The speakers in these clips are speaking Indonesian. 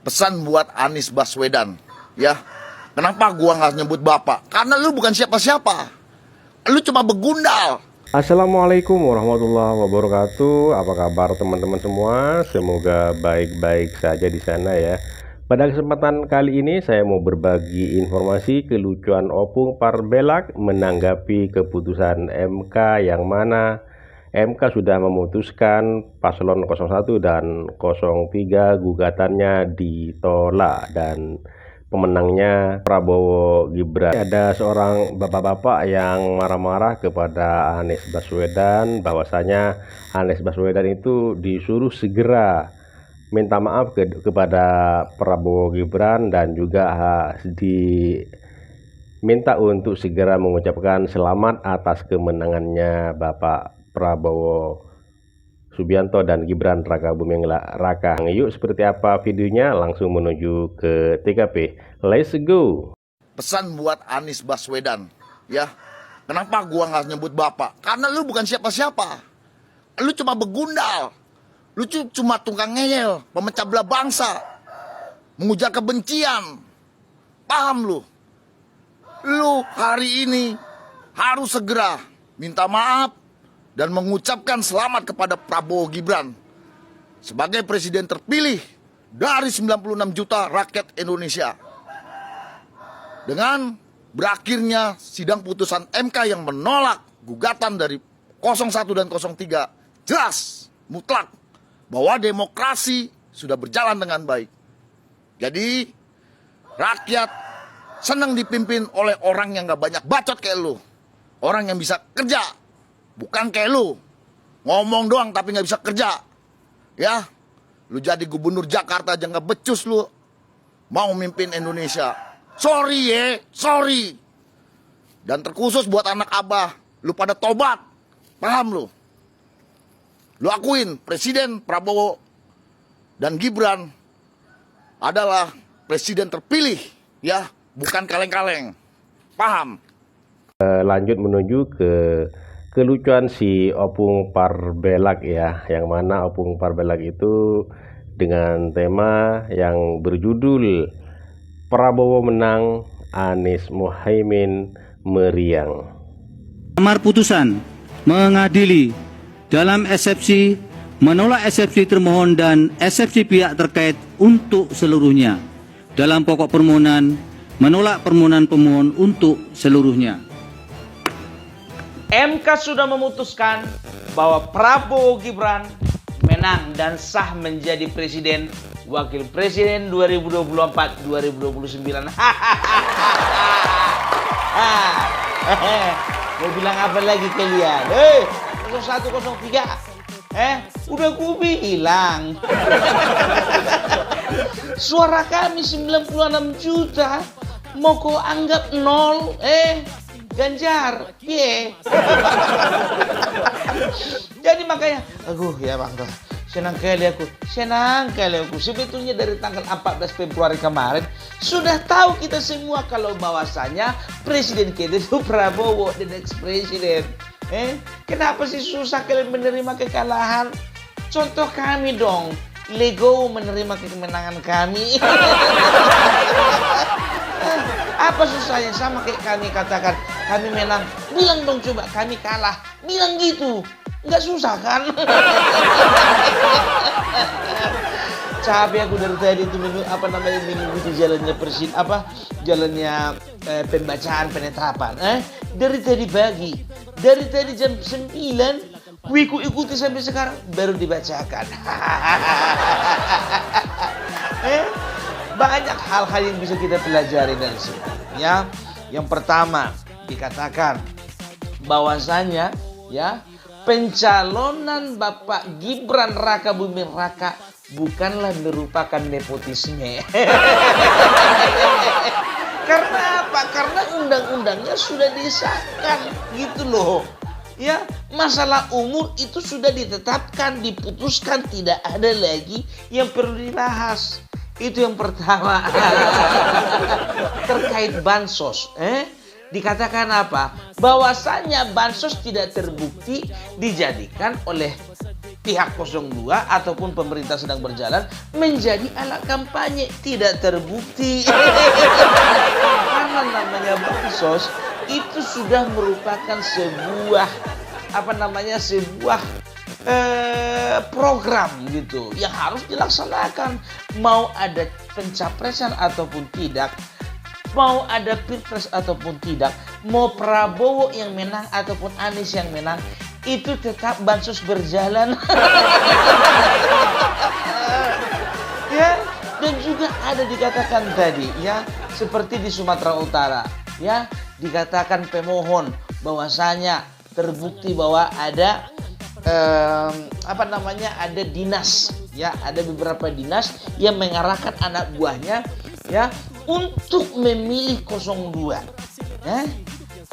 Pesan buat Anies Baswedan, ya. Kenapa gua nggak nyebut bapak? Karena lu bukan siapa-siapa. Lu cuma begundal. Assalamualaikum warahmatullahi wabarakatuh. Apa kabar teman-teman semua? Semoga baik-baik saja di sana ya. Pada kesempatan kali ini saya mau berbagi informasi kelucuan Opung Parbelak menanggapi keputusan MK, yang mana MK sudah memutuskan paslon 01 dan 03 gugatannya ditolak dan pemenangnya Prabowo Gibran. Ada seorang bapak-bapak yang marah-marah kepada Anies Baswedan, bahwasanya Anies Baswedan itu disuruh segera minta maaf kepada Prabowo Gibran, dan juga diminta untuk segera mengucapkan selamat atas kemenangannya Bapak Prabowo Subianto dan Gibran Raka Buming Raka. Yuk, seperti apa videonya? Langsung menuju ke TKP. Let's go. Pesan buat Anies Baswedan, ya. Kenapa gua nggak nyebut bapak? Karena lu bukan siapa-siapa. Lu cuma begundal. Lu cuma tukang ngeyel, pemecah belah bangsa, mengujar kebencian. Paham lu? Lu hari ini harus segera minta maaf dan mengucapkan selamat kepada Prabowo Gibran sebagai presiden terpilih dari 96 juta rakyat Indonesia. Dengan berakhirnya sidang putusan MK yang menolak gugatan dari 01 dan 03, jelas, mutlak, bahwa demokrasi sudah berjalan dengan baik. Jadi, rakyat senang dipimpin oleh orang yang gak banyak bacot kayak lu. Orang yang bisa kerja. Bukan kayak lu, ngomong doang tapi nggak bisa kerja. Ya, lu jadi gubernur Jakarta aja nggak becus lu mau mimpin Indonesia. Sorry. Dan terkhusus buat anak abah, lu pada tobat. Paham lu? Lu akuin Presiden Prabowo dan Gibran adalah presiden terpilih, ya, bukan kaleng-kaleng. Paham? Lanjut menuju ke kelucuan si Opung Parbelak ya, yang mana Opung Parbelak itu dengan tema yang berjudul Prabowo menang, Anies Muhaimin meriang. Amar putusan mengadili dalam eksepsi, menolak eksepsi termohon dan eksepsi pihak terkait untuk seluruhnya. Dalam pokok permohonan, menolak permohonan pemohon untuk seluruhnya. MK sudah memutuskan bahwa Prabowo Gibran menang dan sah menjadi presiden, wakil presiden 2024-2029. Mau bilang apa lagi kalian? 0103. Udah ku bilang. Suara kami 96 juta. Mau kau anggap nol? Ganjar, Jadi makanya, ya Bang, senang kali aku. Sebetulnya dari tanggal 14 Februari kemarin sudah tahu kita semua kalau bahwasanya presiden kita itu Prabowo, the next president. Kenapa sih susah kalian menerima kekalahan? Contoh kami dong, Lego menerima kemenangan kami. Apa susahnya? Sama kayak kami katakan, kami menang, bilang dong coba kami kalah, bilang gitu, nggak susah kan? Capek aku dari tadi itu mengikuti jalannya jalannya pembacaan penetapan. Dari tadi jam 9, ku ikuti sampai sekarang baru dibacakan. Banyak hal-hal yang bisa kita pelajari dari sini. Ya, yang pertama dikatakan bahwasanya ya pencalonan Bapak Gibran Raka Buming Raka bukanlah merupakan nepotisme. Karena apa? Karena undang-undangnya sudah disahkan, gitu loh. Ya, masalah umur itu sudah ditetapkan, diputuskan, tidak ada lagi yang perlu dibahas. Itu yang pertama. Terkait bansos, dikatakan apa? Bahwasanya bansos tidak terbukti dijadikan oleh pihak 02 ataupun pemerintah sedang berjalan menjadi alat kampanye, tidak terbukti. Karena namanya bansos itu sudah merupakan sebuah program gitu yang harus dilaksanakan, mau ada pencapresan ataupun tidak, mau ada pilpres ataupun tidak, mau Prabowo yang menang ataupun Anies yang menang, itu tetap bansos berjalan. Ya, dan juga ada dikatakan tadi ya, seperti di Sumatera Utara ya, dikatakan pemohon bahwasanya terbukti bahwa ada ada dinas ya, ada beberapa dinas yang mengarahkan anak buahnya ya untuk memilih 02 ya,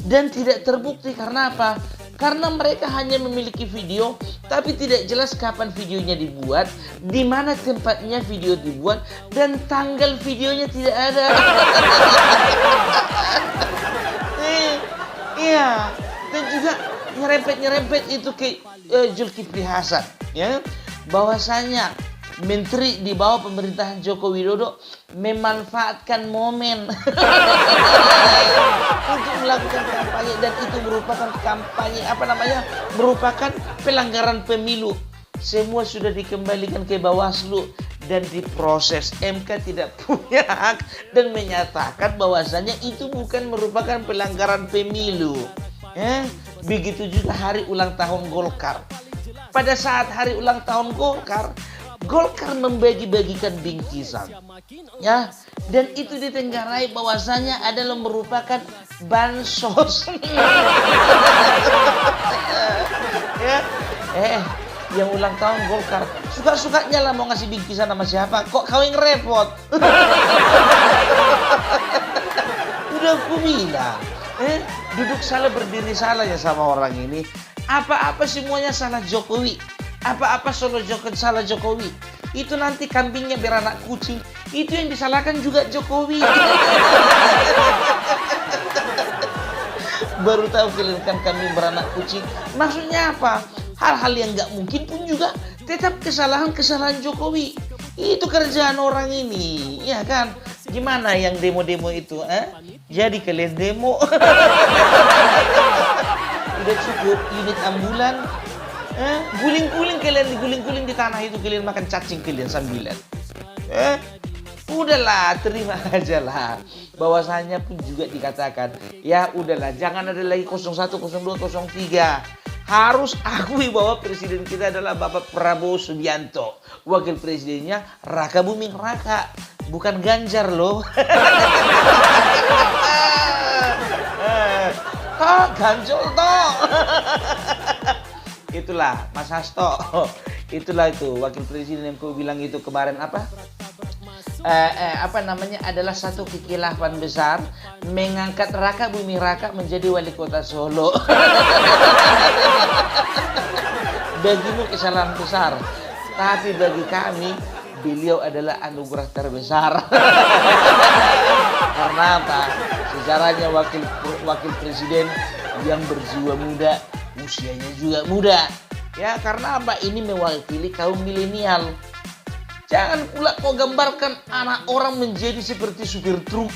dan tidak terbukti. Karena apa? Karena mereka hanya memiliki video tapi tidak jelas kapan videonya dibuat, di mana tempatnya video dibuat, dan tanggal videonya tidak ada. Iya, dan juga nyerempet itu ke Zulkifli Hasan ya, bahwasanya menteri di bawah pemerintahan Joko Widodo memanfaatkan momen untuk melakukan kampanye, dan itu merupakan kampanye merupakan pelanggaran pemilu. Semua sudah dikembalikan ke Bawaslu dan diproses. MK tidak punya hak dan menyatakan bahwasanya itu bukan merupakan pelanggaran pemilu. Begitu juga hari ulang tahun Golkar. Pada saat hari ulang tahun Golkar membagi-bagikan bingkisan ya, dan itu ditenggarai bahwasanya adalah merupakan bansos. Ya, yang ulang tahun Golkar suka-sukanya lah mau ngasih bingkisan sama siapa, kok kau yang repot. Udah aku bilang duduk salah berdiri salah ya sama orang ini. Apa-apa semuanya salah Jokowi, apa-apa salah Jokowi. Itu nanti kambingnya beranak kucing, itu yang disalahkan juga Jokowi. Baru tahu kalian kan kambing beranak kucing maksudnya apa? Hal-hal yang nggak mungkin pun juga tetap kesalahan Jokowi. Itu kerjaan orang ini, ya kan? Gimana yang demo-demo itu? Jadi kalian demo. Udah cukup unit ambulan. Guling-guling kalian, diguling-guling di tanah itu, kalian makan cacing kalian sambilan. Udahlah, terima aja lah. Bahwasanya pun juga dikatakan, ya udahlah, jangan ada lagi 01, 02, 03. Harus akui bahwa presiden kita adalah Bapak Prabowo Subianto. Wakil presidennya Raka Buming Raka, bukan Ganjar loh. Toh, ganjol toh. Itulah Mas Hasto. Itulah itu wakil presiden yang kau bilang itu kemarin adalah satu kekilafan besar mengangkat Raka Buming Raka menjadi wali kota Solo. Bagimu kesalahan besar, tapi bagi kami beliau adalah anugerah terbesar. Karena apa? Sejarahnya wakil presiden yang berjiwa muda, usianya juga muda. Ya, karena apa? Ini mewakili kaum milenial. Jangan pula kau gambarkan anak orang menjadi seperti supir truk.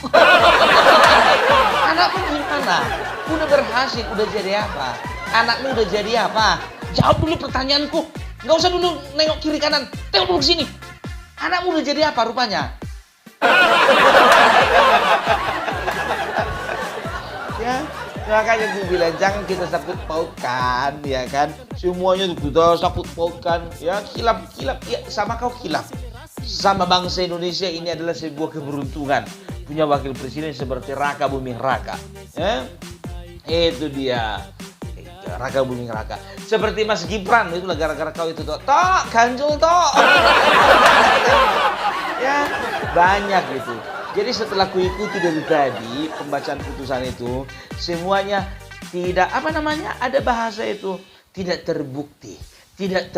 Anakmu gimana? Udah berhasil, udah jadi apa? Anakmu udah jadi apa? Jawab dulu pertanyaanku. Nggak usah dulu nengok kiri kanan. Tengok dulu sini. Anakmu udah jadi apa rupanya? Ya, makanya gue bilang jangan kita sangkut pautkan, ya kan? Semuanya kita sangkut pautkan, ya kilap, ya sama kau kilap. Sama bangsa Indonesia ini adalah sebuah keberuntungan punya wakil presiden seperti Raka Buming Raka. Ya? Itu dia. Raka Buming Raka. Seperti Mas Gibran, itulah gara-gara kau itu toh. Tok, ganjol toh. Ya, banyak gitu. Jadi setelah kuikuti dari tadi pembacaan putusan itu, semuanya tidak ada bahasa itu tidak terbukti. Jadi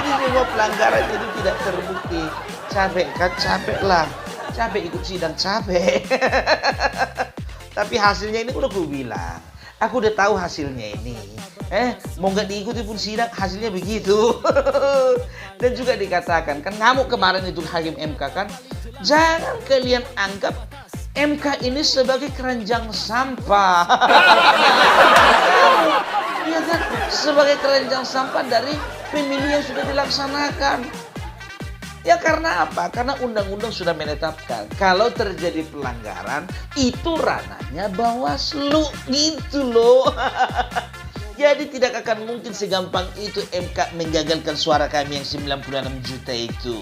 semua pelanggaran itu tidak terbukti. Capek ikut sidang capek. Tapi hasilnya ini udah gue bilang, Aku udah tahu hasilnya ini. Mau nggak diikuti pun sidang hasilnya begitu. Dan juga dikatakan kan ngamuk kemarin itu hakim MK kan, jangan kalian anggap MK ini sebagai keranjang sampah. Iya kan, sebagai keranjang sampah dari pemilu yang sudah dilaksanakan. Ya karena apa? Karena undang-undang sudah menetapkan kalau terjadi pelanggaran itu ranahnya Bawaslu gitu loh. Jadi tidak akan mungkin segampang itu MK menggagalkan suara kami yang 96 juta itu.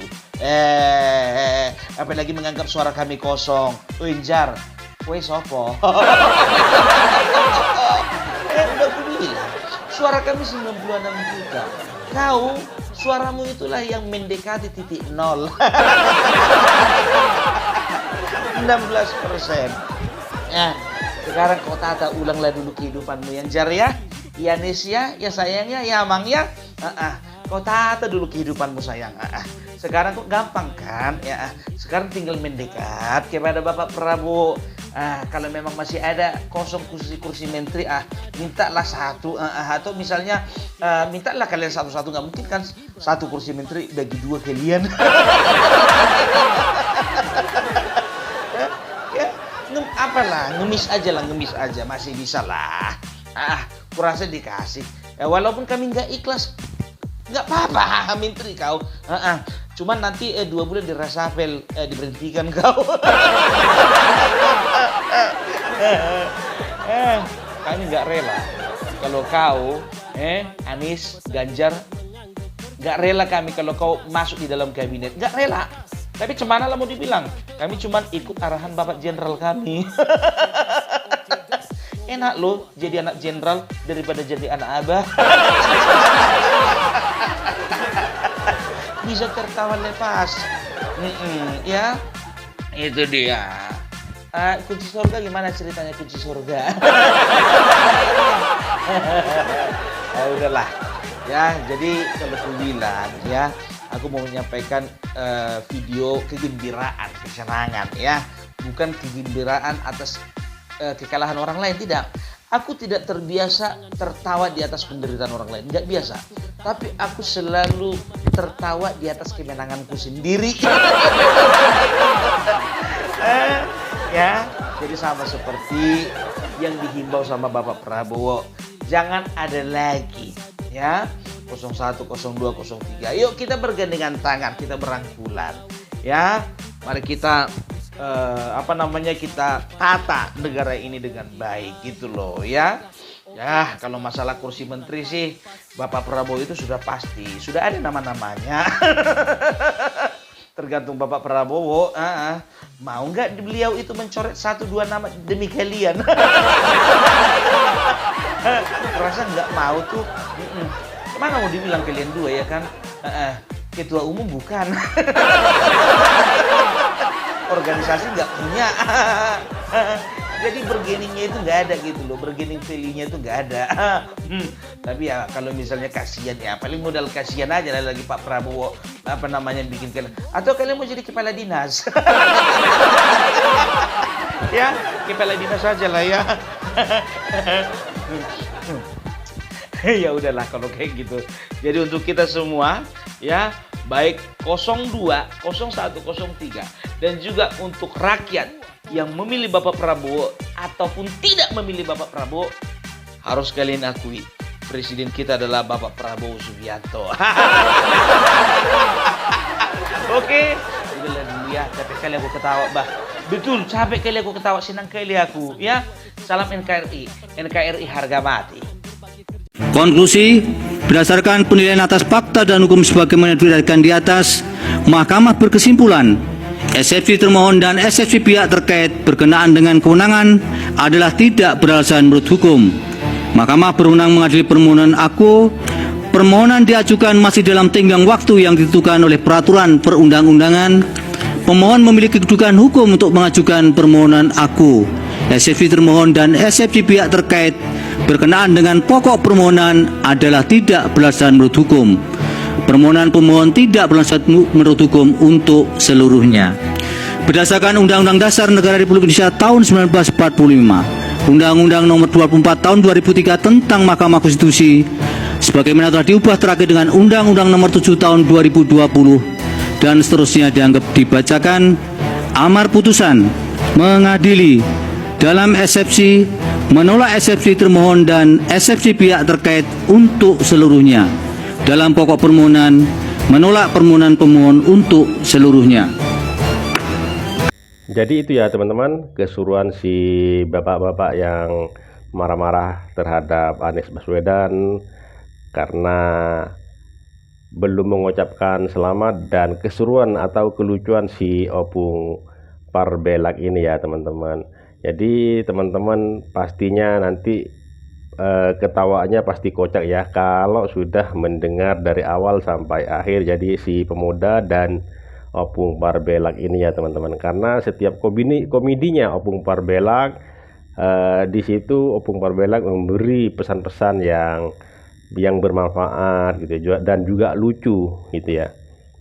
Apalagi menganggap suara kami kosong. Jar, kue sopo. Udah aku bilang, suara kami 96 juta. Kau, suaramu itulah yang mendekati titik 0. 16%. Ya, sekarang kau tata ulanglah dulu kehidupanmu yang Jar ya. Ya Nesia, ya sayangnya, ya Amang ya. Kau tata dulu kehidupanmu sayang. Sekarang kok gampang kan? Ya, sekarang tinggal mendekat kepada Bapak Prabowo. Kalau memang masih ada kosong kursi menteri, mintalah satu. Atau misalnya mintalah kalian satu-satu. Nggak mungkin kan satu kursi menteri bagi dua kalian. Ya, apalah, ngemis aja, masih bisa lah. Kurasa dikasih. Ya, walaupun kami nggak ikhlas, nggak apa-apa, menteri kau. Cuman nanti 2 bulan dirasafel, diberhentikan kau. Kami nggak rela kalau kau, Anies, Ganjar, nggak rela kami kalau kau masuk di dalam kabinet, nggak rela. Tapi cemana lah mau dibilang, kami cuman ikut arahan Bapak Jenderal kami. Enak loh jadi anak jenderal daripada jadi anak abah. Bisa tertawa lepas. Ya, itu dia. Kunci surga gimana ceritanya kunci surga? Udahlah. Ya, jadi kalau aku bilang ya, aku mau menyampaikan video kegembiraan, kesenangan ya, bukan kegembiraan atas kekalahan orang lain, tidak. Aku tidak terbiasa tertawa di atas penderitaan orang lain, nggak biasa. Tapi aku selalu tertawa di atas kemenanganku sendiri. Ya, jadi sama seperti yang dihimbau sama Bapak Prabowo, jangan ada lagi ya 01, 02, 03. Yuk kita bergandengan tangan, kita berangkulan ya. Mari kita kita tata negara ini dengan baik gitu loh ya. Ya, kalau masalah kursi menteri sih Bapak Prabowo itu sudah pasti, sudah ada nama-namanya. Tergantung Bapak Prabowo, mau nggak beliau itu mencoret 1-2 nama demi kalian? Rasa nggak mau tuh. Mana mau dibilang kalian dua ya kan? Ketua umum bukan. Organisasi nggak punya. Jadi bergeningnya itu nggak ada gitu loh, bergening value-nya itu nggak ada. Tapi ya kalau misalnya kasihan ya, paling modal kasihan aja lah lagi Pak Prabowo bikin kalian. Atau kalian mau jadi kepala dinas? Ya, kepala dinas aja lah ya. Ya udahlah kalau kayak gitu. Jadi untuk kita semua ya, baik 02, 01, 03 dan juga untuk rakyat yang memilih Bapak Prabowo ataupun tidak memilih Bapak Prabowo, harus kalian akui presiden kita adalah Bapak Prabowo Subianto. Oke, udahlah dulu ya, capek kali aku ketawa, Bah. Betul, capek kali aku ketawa, senang kali aku ya. Salam NKRI harga mati. Konklusi, berdasarkan penilaian atas fakta dan hukum sebagaimana diriwayatkan di atas, Mahkamah berkesimpulan eksepsi termohon dan eksepsi pihak terkait berkenaan dengan kewenangan adalah tidak beralasan menurut hukum. Mahkamah berwenang mengadili permohonan aku. Permohonan diajukan masih dalam tenggang waktu yang ditentukan oleh peraturan perundang-undangan. Pemohon memiliki kedudukan hukum untuk mengajukan permohonan aku. Eksepsi termohon dan eksepsi pihak terkait berkenaan dengan pokok permohonan adalah tidak beralasan menurut hukum. Permohonan pemohon tidak beralasan menurut hukum untuk seluruhnya. Berdasarkan Undang-Undang Dasar Negara Republik Indonesia tahun 1945, Undang-Undang Nomor 24 Tahun 2003 tentang Mahkamah Konstitusi sebagaimana telah diubah terakhir dengan Undang-Undang Nomor 7 Tahun 2020 dan seterusnya dianggap dibacakan. Amar putusan mengadili dalam eksepsi menolak eksepsi termohon dan eksepsi pihak terkait untuk seluruhnya. Dalam pokok permohonan menolak permohonan pemohon untuk seluruhnya. Jadi itu ya teman-teman, keseruan si bapak-bapak yang marah-marah terhadap Anies Baswedan karena belum mengucapkan selamat, dan keseruan atau kelucuan si Opung Parbelak ini ya teman-teman. Jadi teman-teman pastinya nanti ketawanya pasti kocak ya kalau sudah mendengar dari awal sampai akhir. Jadi si pemuda dan Opung Parbelak ini ya teman-teman, karena setiap komedinya Opung Parbelak di situ Opung Parbelak memberi pesan-pesan yang bermanfaat gitu dan juga lucu gitu ya.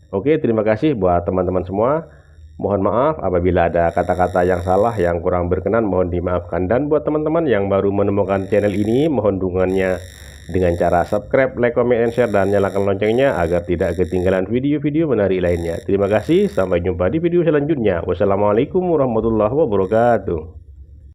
Oke, terima kasih buat teman-teman semua. Mohon maaf apabila ada kata-kata yang salah, yang kurang berkenan, mohon dimaafkan. Dan buat teman-teman yang baru menemukan channel ini, mohon dukungannya dengan cara subscribe, like, comment, and share, dan nyalakan loncengnya agar tidak ketinggalan video-video menarik lainnya. Terima kasih, sampai jumpa di video selanjutnya. Wassalamualaikum warahmatullahi wabarakatuh.